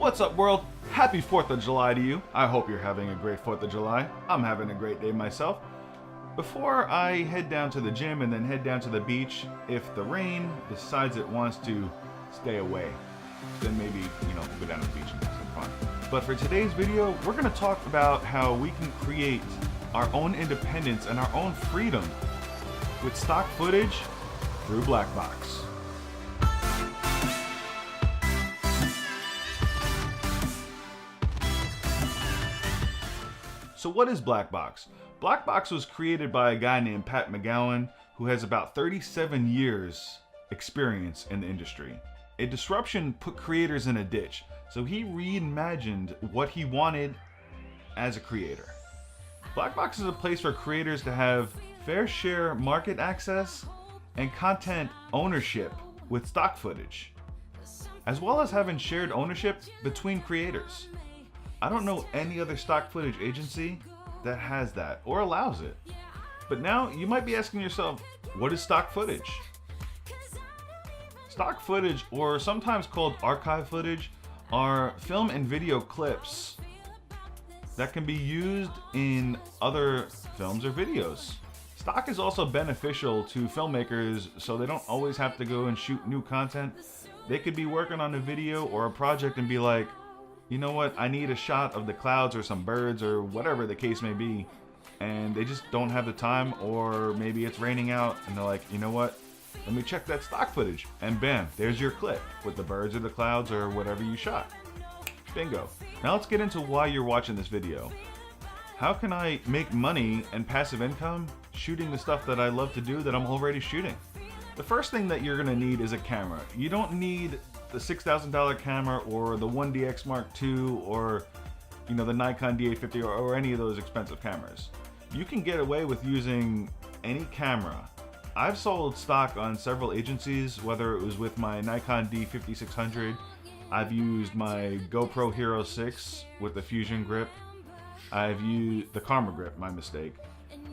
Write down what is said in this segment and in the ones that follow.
What's up, world? Happy 4th of July to you. I hope you're having a great 4th of July. I'm having a great day myself. Before I head down to the gym and then head down to the beach, if the rain decides it wants to stay away, then maybe, we'll go down to the beach and have some fun. But for today's video, we're going to talk about how we can create our own independence and our own freedom with stock footage through BlackBox. So what is BlackBox? BlackBox was created by a guy named Pat McGowan who has about 37 years experience in the industry. A disruption put creators in a ditch, so he reimagined what he wanted as a creator. BlackBox is a place for creators to have fair share market access and content ownership with stock footage, as well as having shared ownership between creators. I don't know any other stock footage agency that has that or allows it. But now you might be asking yourself, what is stock footage? Stock footage, or sometimes called archive footage, are film and video clips that can be used in other films or videos. Stock is also beneficial to filmmakers so they don't always have to go and shoot new content. They could be working on a video or a project and be like, you know what, I need a shot of the clouds or some birds or whatever the case may be, and they just don't have the time, or maybe it's raining out and they're like, you know what, let me check that stock footage, and bam, there's your clip with the birds or the clouds or whatever you shot. Bingo. Now let's get into why you're watching this video. How can I make money and passive income shooting the stuff that I love to do that I'm already shooting? The first thing that you're gonna need is a camera. You don't need the $6,000 camera or the 1DX Mark II or the Nikon D850 or any of those expensive cameras. You can get away with using any camera. I've sold stock on several agencies, whether it was with my Nikon D5600, I've used my GoPro Hero 6 with the Fusion grip, I've used the Karma grip, my mistake.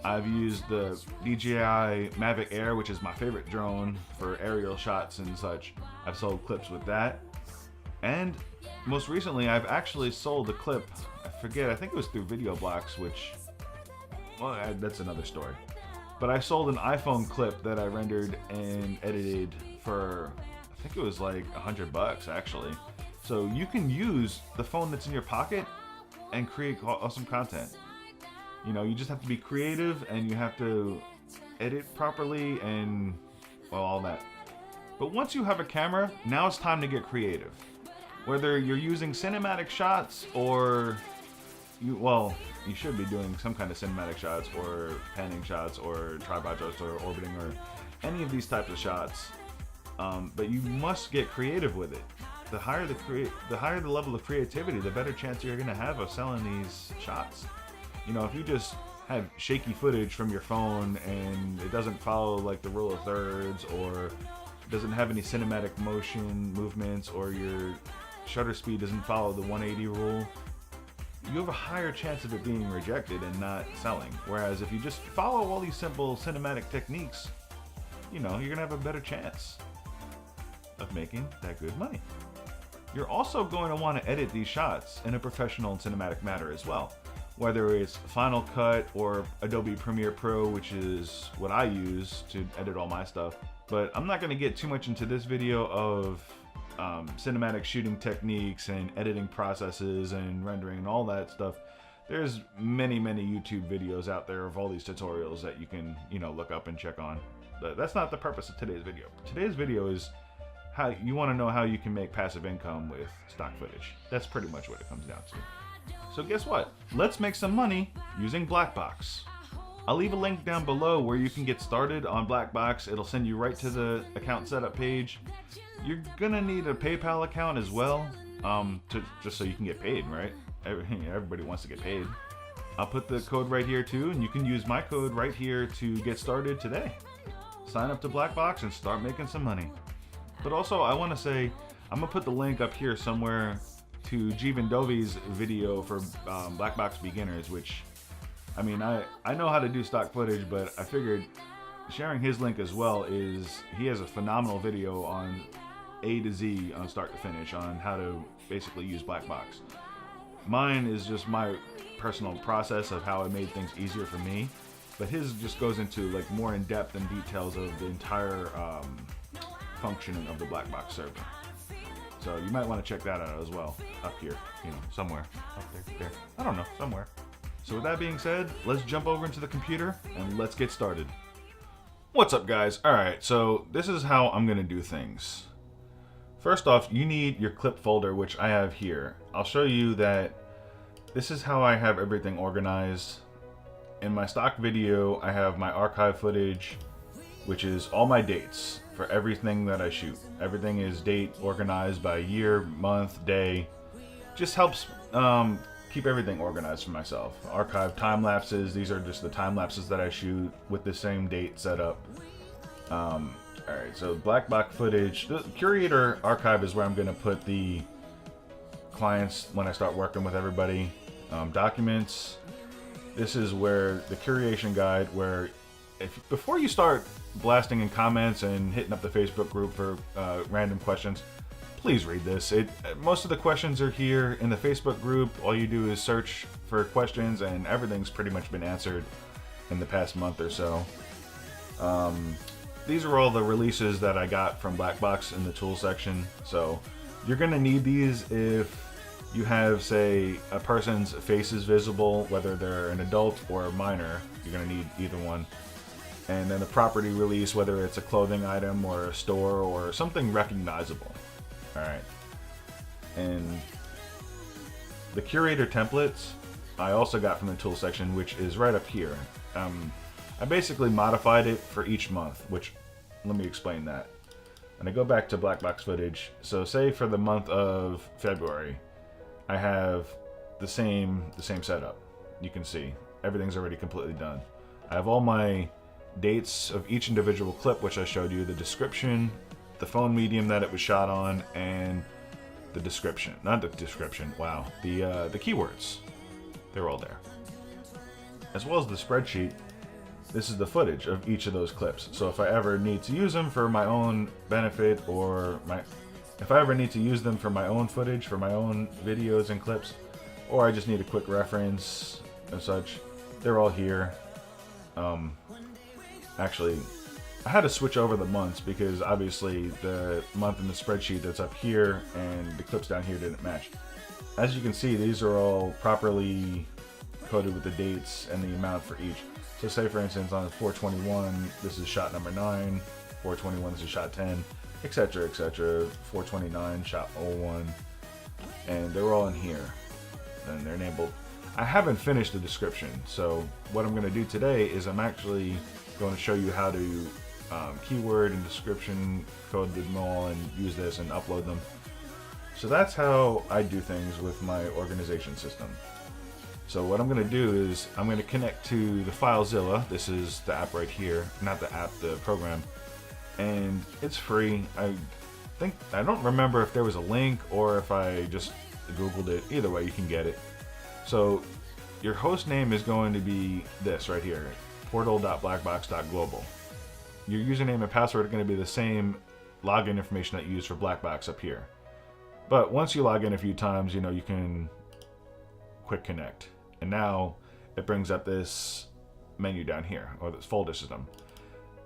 I've used the DJI Mavic Air, which is my favorite drone for aerial shots and such. I've sold clips with that. And most recently, I've actually sold a clip, I think it was through VideoBlocks, which, well, that's another story. But I sold an iPhone clip that I rendered and edited for, I think it was like $100 actually. So you can use the phone that's in your pocket and create awesome content. You just have to be creative and you have to edit properly and, well, all that. But once you have a camera, now it's time to get creative. Whether you're using cinematic shots or, you should be doing some kind of cinematic shots or panning shots or tripod shots or orbiting or any of these types of shots. But you must get creative with it. The higher the level of creativity, the better chance you're gonna have of selling these shots. If you just have shaky footage from your phone and it doesn't follow like the rule of thirds, or doesn't have any cinematic motion movements, or your shutter speed doesn't follow the 180 rule, you have a higher chance of it being rejected and not selling. Whereas if you just follow all these simple cinematic techniques, you're gonna have a better chance of making that good money. You're also going to want to edit these shots in a professional and cinematic manner as well. Whether it's Final Cut or Adobe Premiere Pro, which is what I use to edit all my stuff. But I'm not going to get too much into this video of cinematic shooting techniques and editing processes and rendering and all that stuff. There's many YouTube videos out there of all these tutorials that you can look up and check on. But that's not the purpose of today's video. Today's video is how you want to know how you can make passive income with stock footage. That's pretty much what it comes down to. So guess what? Let's make some money using BlackBox. I'll leave a link down below where you can get started on BlackBox. It'll send you right to the account setup page. You're gonna need a PayPal account as well, just so you can get paid, right? Everybody wants to get paid. I'll put the code right here too, and you can use my code right here to get started today. Sign up to BlackBox and start making some money. But also, I want to say, I'm gonna put the link up here somewhere to Jeevan Dovi's video for BlackBox beginners, which, I know how to do stock footage, but I figured sharing his link as well he has a phenomenal video on A to Z on start to finish on how to basically use BlackBox. Mine is just my personal process of how I made things easier for me, but his just goes into like more in depth and details of the entire functioning of the BlackBox server. So you might want to check that out as well, up here, you know, somewhere, up there, I don't know, somewhere. So with that being said, let's jump over into the computer and let's get started. What's up, guys? Alright, so this is how I'm going to do things. First off, you need your clip folder, which I have here. I'll show you that this is how I have everything organized. In my stock video, I have my archive footage, which is all my dates for everything that I shoot. Everything is date organized by year, month, day. Just helps keep everything organized for myself. Archive time lapses. These are just the time lapses that I shoot with the same date set up. Alright, so BlackBox footage. The Curator archive is where I'm going to put the clients when I start working with everybody. Documents. This is where the curation guide, where before you start blasting in comments and hitting up the Facebook group for random questions, please read this. Most of the questions are here in the Facebook group. All you do is search for questions and everything's pretty much been answered in the past month or so. These are all the releases that I got from BlackBox in the tool section. So you're going to need these if you have, say, a person's face is visible, whether they're an adult or a minor. You're going to need either one. And then the property release, whether it's a clothing item or a store or something recognizable. Alright. And the curator templates I also got from the tool section, which is right up here. I basically modified it for each month, which, let me explain that. And I go back to BlackBox footage. So say for the month of February, I have the same setup. You can see everything's already completely done. I have all my dates of each individual clip, which I showed you, the description, the phone medium that it was shot on, and the description. Not the description, wow. The keywords. They're all there. As well as the spreadsheet. This is the footage of each of those clips. So if I ever need to use them for my own benefit, or if I ever need to use them for my own footage, for my own videos and clips, or I just need a quick reference and such, they're all here. Actually, I had to switch over the months because obviously the month in the spreadsheet that's up here and the clips down here didn't match. As you can see, these are all properly coded with the dates and the amount for each. So say for instance on 421, this is shot number 9, 421 this is shot 10, etc, etc, 429 shot 01, and they're all in here and they're enabled. I haven't finished the description, so what I'm going to do today is I'm actually going to show you how to keyword and description code them all and use this and upload them. So that's how I do things with my organization system. So what I'm going to do is I'm going to connect to the FileZilla. This is the app right here, not the app, the program, and it's free. I don't remember if there was a link or if I just Googled it. Either way, you can get it. So your host name is going to be this right here, portal.blackbox.global. Your username and password are going to be the same login information that you use for BlackBox up here. But once you log in a few times, you know, you can quick connect. And now it brings up this menu down here, or this folder system.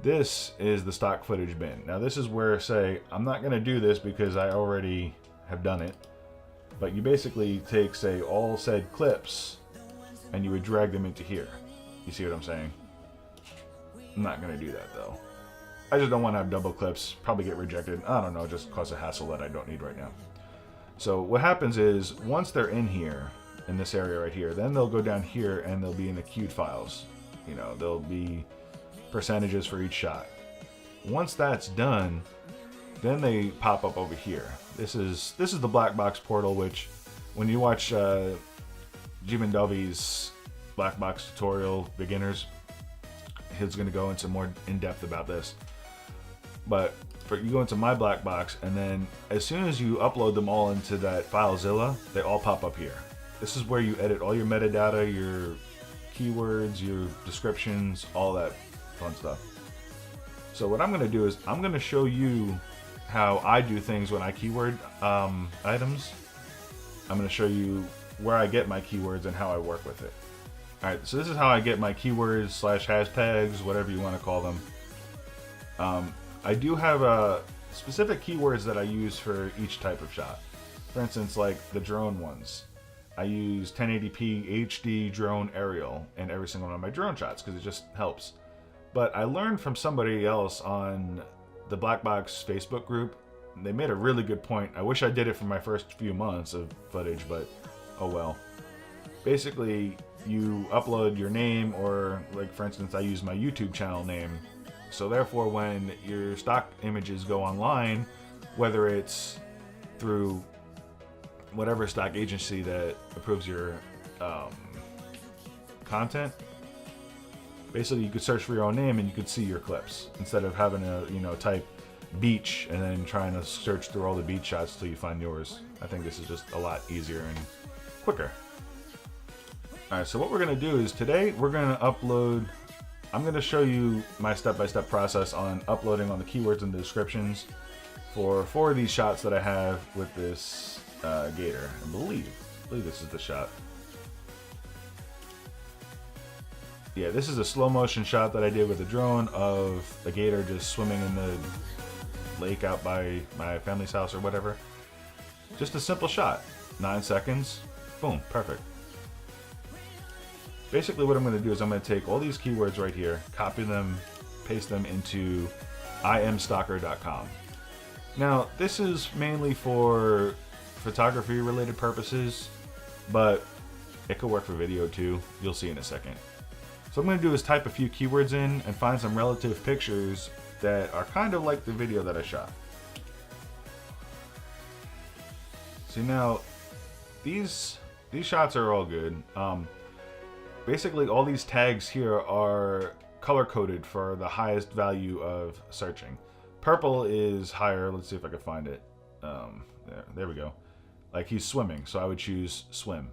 This is the stock footage bin. Now this is where, say, I'm not going to do this because I already have done it, but you basically take, say, all said clips and you would drag them into here. You see what I'm saying? I'm not going to do that though. I just don't want to have double clips, probably get rejected. I don't know, just cause a hassle that I don't need right now. So what happens is, once they're in here, in this area right here, then they'll go down here and they'll be in the queued files. You know, there'll be percentages for each shot. Once that's done, then they pop up over here. This is the BlackBox portal, which when you watch Jim and Dovey's BlackBox tutorial beginners, he's going to go into more in depth about this. But you go into my BlackBox, and then as soon as you upload them all into that FileZilla, they all pop up here. This is where you edit all your metadata, your keywords, your descriptions, all that fun stuff. So what I'm going to do is I'm going to show you how I do things when I keyword items, I'm going to show you where I get my keywords and how I work with it. Alright, so this is how I get my keywords / hashtags, whatever you want to call them. I do have specific keywords that I use for each type of shot. For instance, like the drone ones. I use 1080p HD drone aerial in every single one of my drone shots because it just helps. But I learned from somebody else on the BlackBox Facebook group. They made a really good point. I wish I did it for my first few months of footage, but oh well. Basically, you upload your name, or like for instance, I use my YouTube channel name. So therefore, when your stock images go online, whether it's through whatever stock agency that approves your content, basically you could search for your own name and you could see your clips instead of having to type beach and then trying to search through all the beach shots till you find yours. I think this is just a lot easier and quicker. Alright, so what we're going to do is today we're going to upload. I'm going to show you my step-by-step process on uploading on the keywords and the descriptions for 4 of these shots that I have with this gator. I believe this is the shot. Yeah, this is a slow motion shot that I did with a drone of a gator just swimming in the lake out by my family's house or whatever. Just a simple shot. 9 seconds. Boom, perfect. Basically what I'm going to do is I'm going to take all these keywords right here, copy them, paste them into imstalker.com. Now, this is mainly for photography related purposes, but it could work for video too. You'll see in a second. So what I'm going to do is type a few keywords in and find some relative pictures that are kind of like the video that I shot. See, now these shots are all good. Basically all these tags here are color coded for the highest value of searching. Purple is higher. Let's see if I can find it. There we go. Like he's swimming, so I would choose swim.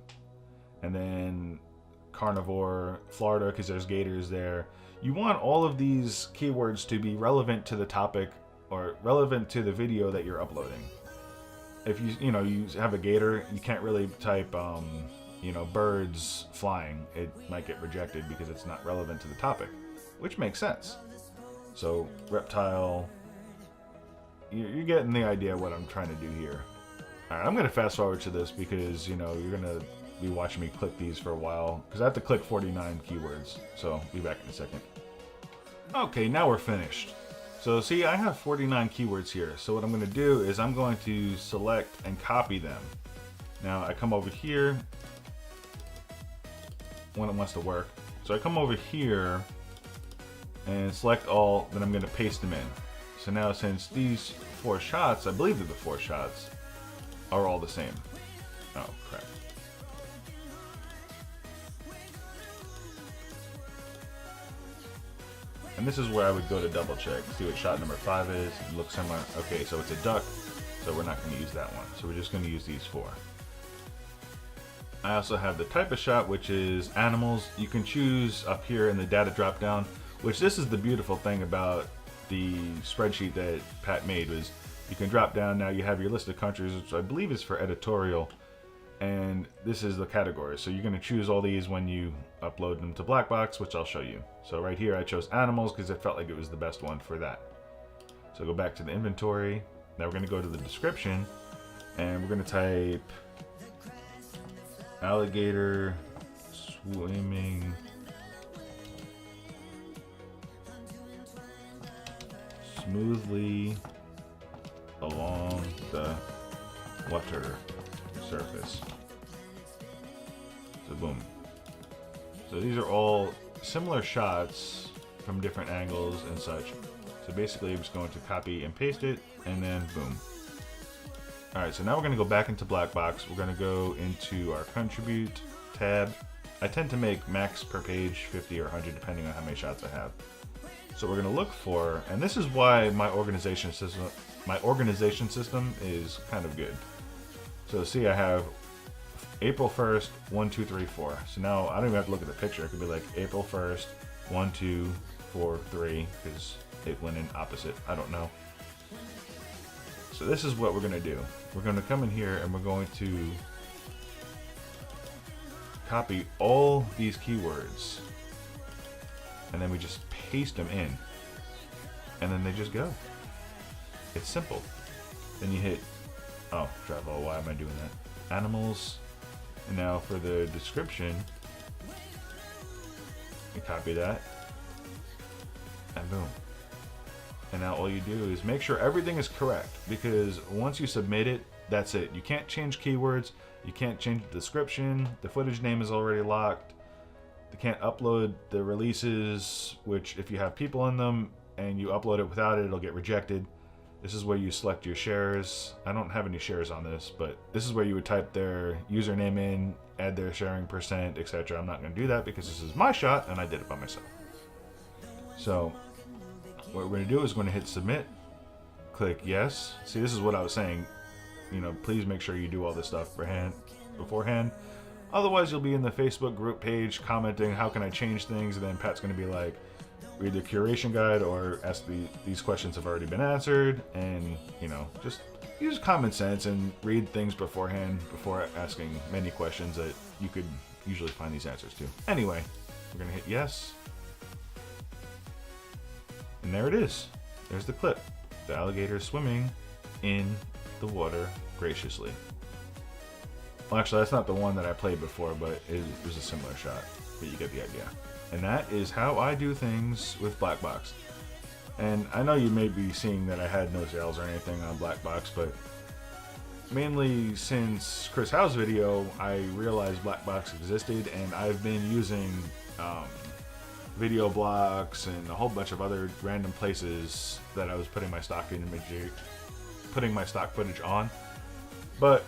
And then carnivore, Florida, because there's gators there. You want all of these keywords to be relevant to the topic or relevant to the video that you're uploading. If you have a gator, you can't really type birds flying. It might get rejected because it's not relevant to the topic, which makes sense. So reptile, you're getting the idea of what I'm trying to do here. Alright, I'm going to fast forward to this because you're going to be watching me click these for a while because I have to click 49 keywords, so I'll be back in a second. Okay, now we're finished. So see, I have 49 keywords here. So what I'm going to do is I'm going to select and copy them. Now I come over here when it wants to work. So I come over here and select all, then I'm going to paste them in. So now since these 4 shots, I believe they're the 4 shots, are all the same. Oh crap. And this is where I would go to double check, see what shot number 5 is. It looks similar. Okay, so it's a duck, so we're not going to use that one. So we're just going to use these 4. I also have the type of shot, which is animals. You can choose up here in the data drop down, which this is the beautiful thing about the spreadsheet that Pat made, was you can drop down. Now you have your list of countries, which I believe is for editorial, and this is the category. So you're going to choose all these when you upload them to BlackBox, which I'll show you. So right here I chose animals because it felt like it was the best one for that. So go back to the inventory. Now we're going to go to the description and we're going to type alligator swimming smoothly along the water surface. So boom. So these are all similar shots from different angles and such. So basically I'm just going to copy and paste it and then boom. Alright, so now we're going to go back into BlackBox. We're going to go into our contribute tab. I tend to make max per page 50 or 100 depending on how many shots I have. So we're going to look for, and this is why my organization system is kind of good. So see, I have April 1st, 1, 2, 3, 4. So now I don't even have to look at the picture. It could be like April 1st, 1, 2, 4, 3, because it went in opposite. I don't know. So this is what we're going to do. We're going to come in here and we're going to copy all these keywords. And then we just paste them in. And then they just go. It's simple. Then you hit, oh, travel, why am I doing that? Animals. And now for the description, you copy that. And boom. And now all you do is make sure everything is correct, because once you submit it, that's it. You can't change keywords, you can't change the description, the footage name is already locked. They can't upload the releases, which if you have people in them and you upload it without it, it'll get rejected. This is where you select your shares. I don't have any shares on this, but this is where you would type their username in, add their sharing percent, etc. I'm not going to do that because this is my shot and I did it by myself. So what we're going to do is we're going to hit submit, click yes. See, this is what I was saying. You know, please make sure you do all this stuff beforehand. Otherwise, you'll be in the Facebook group page commenting, how can I change things? And then Pat's going to be like, read the curation guide or ask these questions have already been answered. And, you know, just use common sense and read things beforehand before asking many questions that you could usually find these answers to. Anyway, we're going to hit yes. And there it is. There's the clip. The alligator swimming in the water graciously. Well, actually, that's not the one that I played before, but it was a similar shot. But you get the idea. And that is how I do things with BlackBox. And I know you may be seeing that I had no sales or anything on BlackBox, but mainly since Chris Howe's video, I realized BlackBox existed, and I've been using video blocks and a whole bunch of other random places that I was putting my stock footage on. But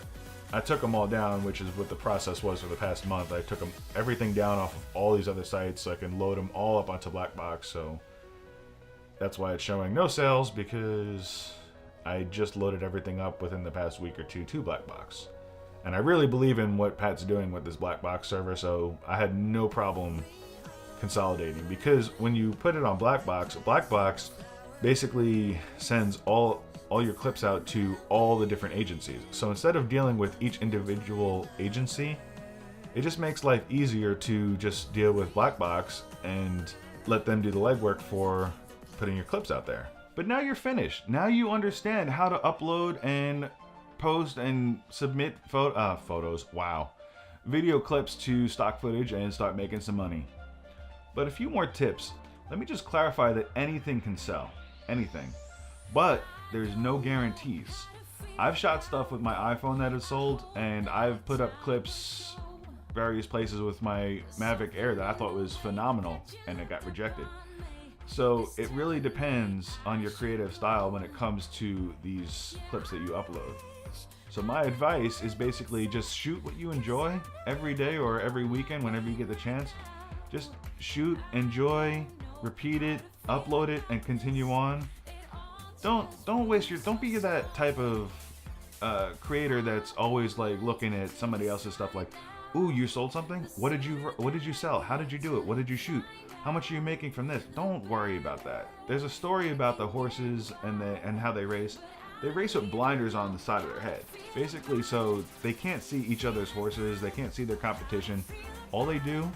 I took them all down, which is what the process was for the past month. I took everything down off of all these other sites so I can load them all up onto BlackBox. So that's why it's showing no sales, because I just loaded everything up within the past week or two to BlackBox. And I really believe in what Pat's doing with this BlackBox server, so I had no problem consolidating, because when you put it on BlackBox basically sends all your clips out to all the different agencies. So instead of dealing with each individual agency, it just makes life easier to just deal with BlackBox and let them do the legwork for putting your clips out there. But now you're finished. Now you understand how to upload and post and submit photos, wow, video clips to stock footage and start making some money. But a few more tips. Let me just clarify that anything can sell, anything. But there's no guarantees. I've shot stuff with my iPhone that has sold, and I've put up clips various places with my Mavic Air that I thought was phenomenal, and it got rejected. So it really depends on your creative style when it comes to these clips that you upload. So my advice is basically just shoot what you enjoy every day or every weekend whenever you get the chance. Just shoot, enjoy, repeat it, upload it, and continue on. Don't be that type of creator that's always like looking at somebody else's stuff like, ooh, you sold something? What did you sell? How did you do it? What did you shoot? How much are you making from this? Don't worry about that. There's a story about the horses and how they race. They race with blinders on the side of their head, basically, so they can't see each other's horses. They can't see their competition. All they do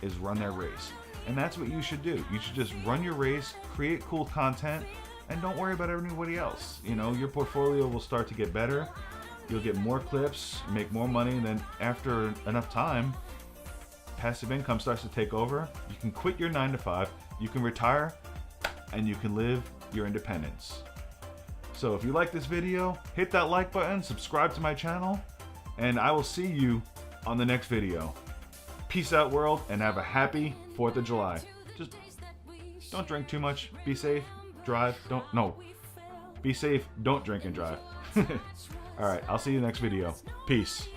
is run their race, and that's what you should do. You should just run your race, create cool content, and don't worry about everybody else. You know, your portfolio will start to get better. You'll get more clips, make more money, and then after enough time, passive income starts to take over. You can quit your 9-to-5, you can retire, and you can live your independence. So if you like this video, hit that like button, subscribe to my channel, and I will see you on the next video. Peace out, world, and have a happy 4th of July. Just don't drink too much, be safe, drive, be safe, don't drink and drive. Alright, I'll see you next video. Peace.